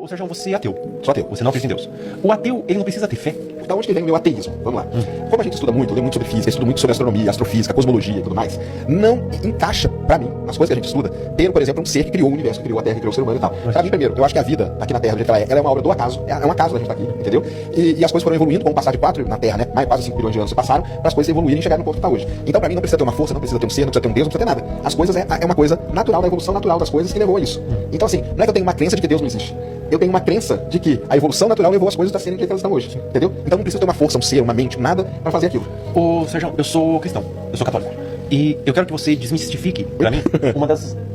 Ô Sérgio, você é ateu. Sou ateu. Você não acredita em Deus. O ateu, ele não precisa ter fé. Da onde que vem o meu ateísmo? Vamos lá. Como a gente estuda muito, lê muito sobre física, estuda muito sobre astronomia, astrofísica, cosmologia e tudo mais, não encaixa, pra mim, nas coisas que a gente estuda, ter, por exemplo, um ser que criou o universo, que criou a Terra, que criou o ser humano e tal. Pra mim, primeiro, eu acho que a vida aqui na Terra, do jeito que ela é uma obra do acaso. É um acaso da gente estar aqui, entendeu? E as coisas foram evoluindo, com o passar de 4 na Terra, né? Mais quase 5 bilhões de anos se passaram, para as coisas evoluírem e chegarem no ponto que tá hoje. Então, pra mim, não precisa ter uma força, não precisa ter um ser, não precisa ter um Deus, não precisa ter nada. As coisas é uma coisa natural, da evolução natural das coisas que levou a isso. Então, assim, não é que eu tenho uma crença de que Deus não existe. Eu tenho uma crença de que a evolução natural levou as coisas a serem do jeito que elas estão hoje, entendeu? Então não precisa ter uma força, um ser, uma mente, nada pra fazer aquilo. Ô Sérgio, eu sou cristão, eu sou católico. E eu quero que você desmistifique pra mim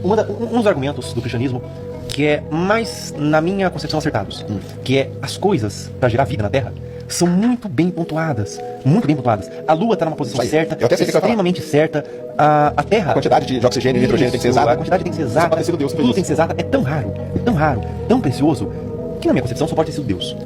um dos argumentos do cristianismo que é mais, na minha concepção, acertados. Que é as coisas pra gerar vida na Terra são muito bem pontuadas. Muito bem pontuadas. A Lua tá numa posição certa, extremamente certa. A Terra... A quantidade de oxigênio e de nitrogênio tem que ser exata. A quantidade tem que ser exata. Tudo tem que ser exata. É tão raro, tão precioso, que na minha concepção só pode ter sido Deus.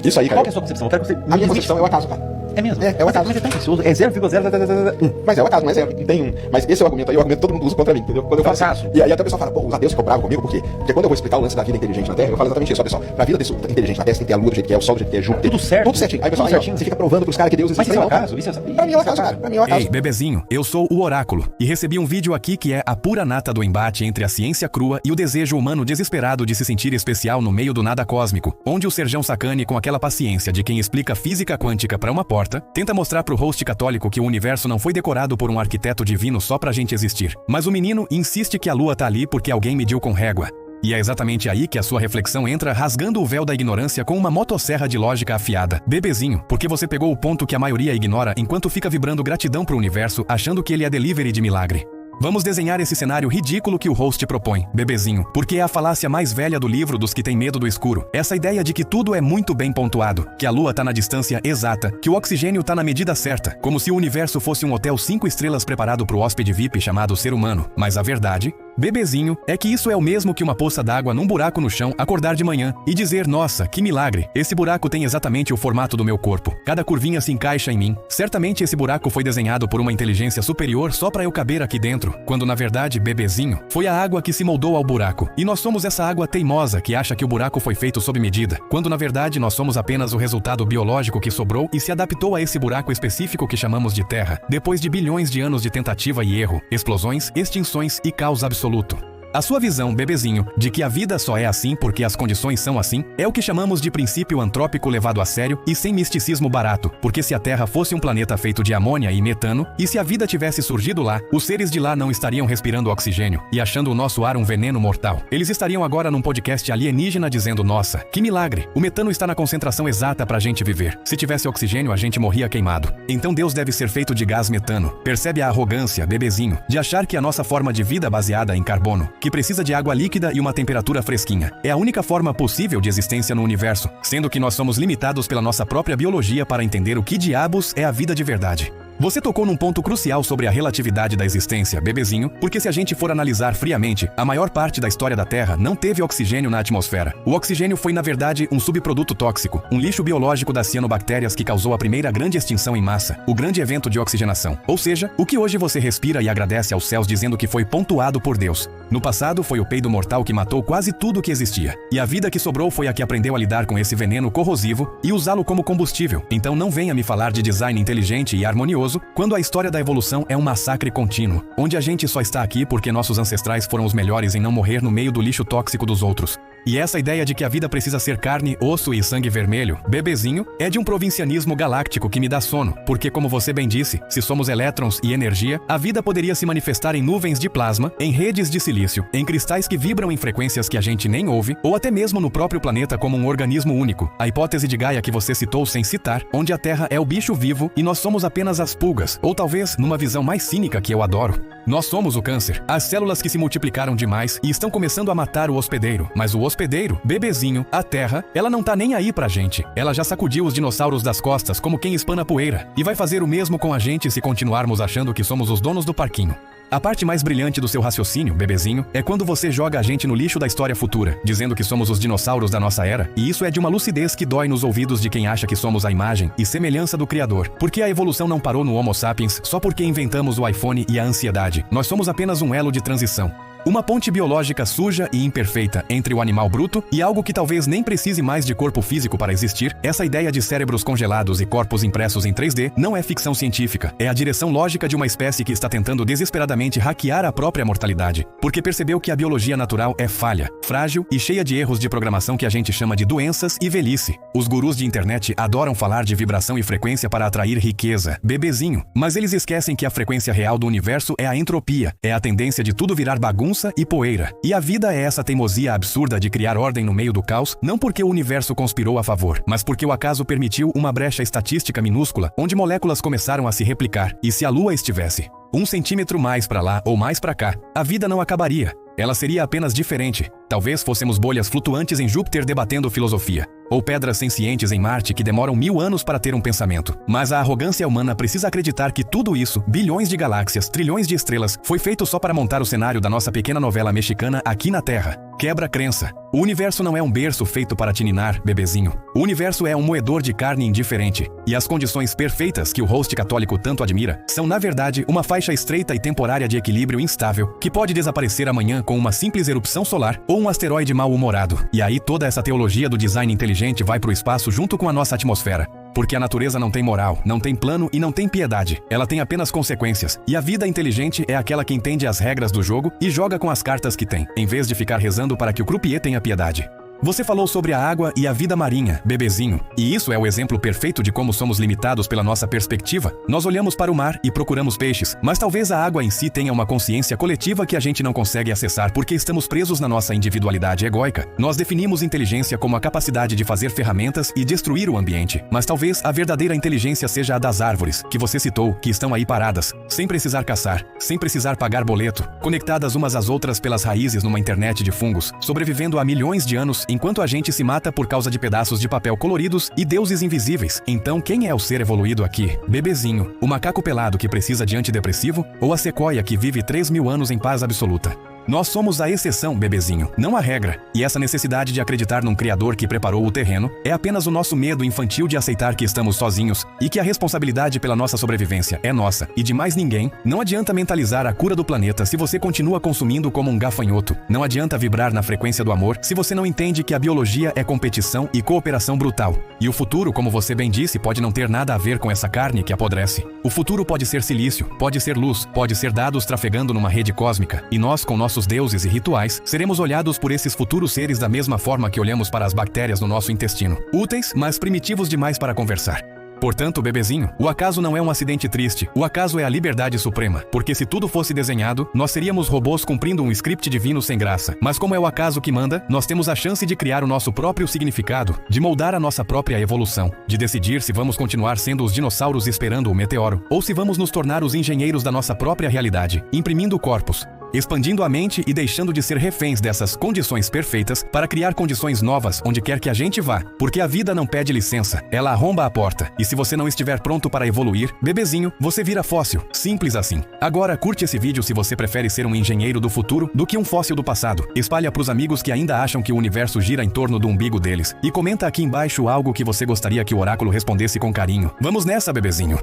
Isso aí, cara. Qual que é a sua concepção? Eu quero que você... A minha concepção é o acaso, cara. É mesmo? É o acaso. Mas é tão precioso. É 0,00001. Mas é o acaso, não é zero. Não tem um. Mas esse é o argumento aí, o argumento que todo mundo usa contra mim, entendeu? Quando eu falo assim, e aí até o pessoal fala, pô, os ateus ficam bravos comigo, por quê? Porque quando eu vou explicar o lance da vida inteligente na Terra, eu falo exatamente isso, ó, pessoal. Pra vida inteligente na Terra, tem que ter a Lua do jeito que é, o Sol do jeito que é, Júpiter. Tudo certo. Tudo certinho. Aí o pessoal, você fica provando pros caras que Deus existe. Mas isso é o acaso? Pra mim é o acaso, cara. Pra mim é o acaso. Ei, bebezinho, eu sou o Oráculo e recebi um vídeo aqui que é a pura nata do embate entre a ciência crua e o desejo humano desesperado de se sentir especial no meio do nada cósmico, onde o Serjão Sacani, com aquela paciência de quem explica física quântica pra uma porta, tenta mostrar pro host católico que o universo não foi decorado por um arquiteto divino só pra gente existir. Mas o menino insiste que a Lua tá ali porque alguém mediu com régua. E é exatamente aí que a sua reflexão entra rasgando o véu da ignorância com uma motosserra de lógica afiada. Bebezinho, porque você pegou o ponto que a maioria ignora enquanto fica vibrando gratidão pro universo achando que ele é delivery de milagre. Vamos desenhar esse cenário ridículo que o host propõe, bebezinho, porque é a falácia mais velha do livro dos que têm medo do escuro. Essa ideia de que tudo é muito bem pontuado, que a Lua tá na distância exata, que o oxigênio tá na medida certa, como se o universo fosse um hotel 5 estrelas preparado pro hóspede VIP chamado ser humano. Mas a verdade, bebezinho, é que isso é o mesmo que uma poça d'água num buraco no chão acordar de manhã e dizer, nossa, que milagre, esse buraco tem exatamente o formato do meu corpo. Cada curvinha se encaixa em mim. Certamente esse buraco foi desenhado por uma inteligência superior só pra eu caber aqui dentro. Quando na verdade, bebezinho, foi a água que se moldou ao buraco. E nós somos essa água teimosa que acha que o buraco foi feito sob medida, quando na verdade nós somos apenas o resultado biológico que sobrou e se adaptou a esse buraco específico que chamamos de Terra, depois de bilhões de anos de tentativa e erro, explosões, extinções e caos absoluto. A sua visão, bebezinho, de que a vida só é assim porque as condições são assim, é o que chamamos de princípio antrópico levado a sério e sem misticismo barato, porque se a Terra fosse um planeta feito de amônia e metano, e se a vida tivesse surgido lá, os seres de lá não estariam respirando oxigênio e achando o nosso ar um veneno mortal. Eles estariam agora num podcast alienígena dizendo, nossa, que milagre, o metano está na concentração exata pra gente viver. Se tivesse oxigênio, a gente morria queimado. Então Deus deve ser feito de gás metano. Percebe a arrogância, bebezinho, de achar que a nossa forma de vida baseada em carbono, que precisa de água líquida e uma temperatura fresquinha. É a única forma possível de existência no universo, sendo que nós somos limitados pela nossa própria biologia para entender o que diabos é a vida de verdade. Você tocou num ponto crucial sobre a relatividade da existência, bebezinho, porque se a gente for analisar friamente, a maior parte da história da Terra não teve oxigênio na atmosfera. O oxigênio foi, na verdade, um subproduto tóxico, um lixo biológico das cianobactérias que causou a primeira grande extinção em massa, o grande evento de oxigenação. Ou seja, o que hoje você respira e agradece aos céus dizendo que foi pontuado por Deus. No passado, foi o peido mortal que matou quase tudo que existia. E a vida que sobrou foi a que aprendeu a lidar com esse veneno corrosivo e usá-lo como combustível. Então não venha me falar de design inteligente e harmonioso quando a história da evolução é um massacre contínuo, onde a gente só está aqui porque nossos ancestrais foram os melhores em não morrer no meio do lixo tóxico dos outros. E essa ideia de que a vida precisa ser carne, osso e sangue vermelho, bebezinho, é de um provincianismo galáctico que me dá sono, porque como você bem disse, se somos elétrons e energia, a vida poderia se manifestar em nuvens de plasma, em redes de silício, em cristais que vibram em frequências que a gente nem ouve, ou até mesmo no próprio planeta como um organismo único. A hipótese de Gaia que você citou sem citar, onde a Terra é o bicho vivo e nós somos apenas as pulgas, ou talvez, numa visão mais cínica que eu adoro, nós somos o câncer, as células que se multiplicaram demais e estão começando a matar o hospedeiro, mas o hospedeiro, bebezinho, a Terra, ela não tá nem aí pra gente. Ela já sacudiu os dinossauros das costas como quem espana poeira, e vai fazer o mesmo com a gente se continuarmos achando que somos os donos do parquinho. A parte mais brilhante do seu raciocínio, bebezinho, é quando você joga a gente no lixo da história futura, dizendo que somos os dinossauros da nossa era, e isso é de uma lucidez que dói nos ouvidos de quem acha que somos a imagem e semelhança do Criador. Porque a evolução não parou no Homo sapiens só porque inventamos o iPhone e a ansiedade. Nós somos apenas um elo de transição. Uma ponte biológica suja e imperfeita entre o animal bruto e algo que talvez nem precise mais de corpo físico para existir. Essa ideia de cérebros congelados e corpos impressos em 3D não é ficção científica, é a direção lógica de uma espécie que está tentando desesperadamente hackear a própria mortalidade, porque percebeu que a biologia natural é falha, frágil e cheia de erros de programação que a gente chama de doenças e velhice. Os gurus de internet adoram falar de vibração e frequência para atrair riqueza, bebezinho, mas eles esquecem que a frequência real do universo é a entropia, é a tendência de tudo virar bagunça e poeira. E a vida é essa teimosia absurda de criar ordem no meio do caos, não porque o universo conspirou a favor, mas porque o acaso permitiu uma brecha estatística minúscula onde moléculas começaram a se replicar. E se a Lua estivesse 1 centímetro mais para lá ou mais para cá, a vida não acabaria. Ela seria apenas diferente. Talvez fôssemos bolhas flutuantes em Júpiter debatendo filosofia, ou pedras sencientes em Marte que demoram 1000 anos para ter um pensamento. Mas a arrogância humana precisa acreditar que tudo isso, bilhões de galáxias, trilhões de estrelas, foi feito só para montar o cenário da nossa pequena novela mexicana aqui na Terra. Quebra a crença. O universo não é um berço feito para te ninar, bebezinho. O universo é um moedor de carne indiferente. E as condições perfeitas que o host católico tanto admira são, na verdade, uma faixa estreita e temporária de equilíbrio instável que pode desaparecer amanhã com uma simples erupção solar ou um asteroide mal-humorado. E aí toda essa teologia do design inteligente vai para o espaço junto com a nossa atmosfera. Porque a natureza não tem moral, não tem plano e não tem piedade. Ela tem apenas consequências. E a vida inteligente é aquela que entende as regras do jogo e joga com as cartas que tem, em vez de ficar rezando para que o croupier tenha piedade. Você falou sobre a água e a vida marinha, bebezinho. E isso é o exemplo perfeito de como somos limitados pela nossa perspectiva. Nós olhamos para o mar e procuramos peixes, mas talvez a água em si tenha uma consciência coletiva que a gente não consegue acessar porque estamos presos na nossa individualidade egóica. Nós definimos inteligência como a capacidade de fazer ferramentas e destruir o ambiente. Mas talvez a verdadeira inteligência seja a das árvores, que você citou, que estão aí paradas, sem precisar caçar, sem precisar pagar boleto, conectadas umas às outras pelas raízes numa internet de fungos, sobrevivendo há milhões de anos enquanto a gente se mata por causa de pedaços de papel coloridos e deuses invisíveis. Então quem é o ser evoluído aqui? Bebezinho, o macaco pelado que precisa de antidepressivo ou a sequoia que vive 3000 anos em paz absoluta? Nós somos a exceção, bebezinho, não a regra. E essa necessidade de acreditar num criador que preparou o terreno é apenas o nosso medo infantil de aceitar que estamos sozinhos e que a responsabilidade pela nossa sobrevivência é nossa e de mais ninguém. Não adianta mentalizar a cura do planeta se você continua consumindo como um gafanhoto. Não adianta vibrar na frequência do amor se você não entende que a biologia é competição e cooperação brutal. E o futuro, como você bem disse, pode não ter nada a ver com essa carne que apodrece. O futuro pode ser silício, pode ser luz, pode ser dados trafegando numa rede cósmica. E nós, com nossos deuses e rituais, seremos olhados por esses futuros seres da mesma forma que olhamos para as bactérias no nosso intestino. Úteis, mas primitivos demais para conversar. Portanto, bebezinho, o acaso não é um acidente triste, o acaso é a liberdade suprema, porque se tudo fosse desenhado, nós seríamos robôs cumprindo um script divino sem graça. Mas como é o acaso que manda, nós temos a chance de criar o nosso próprio significado, de moldar a nossa própria evolução, de decidir se vamos continuar sendo os dinossauros esperando o meteoro, ou se vamos nos tornar os engenheiros da nossa própria realidade, imprimindo corpos, expandindo a mente e deixando de ser reféns dessas condições perfeitas para criar condições novas onde quer que a gente vá, porque a vida não pede licença, ela arromba a porta, e se você não estiver pronto para evoluir, bebezinho, você vira fóssil, simples assim. Agora curte esse vídeo se você prefere ser um engenheiro do futuro do que um fóssil do passado, espalha pros amigos que ainda acham que o universo gira em torno do umbigo deles, e comenta aqui embaixo algo que você gostaria que o oráculo respondesse com carinho. Vamos nessa, bebezinho!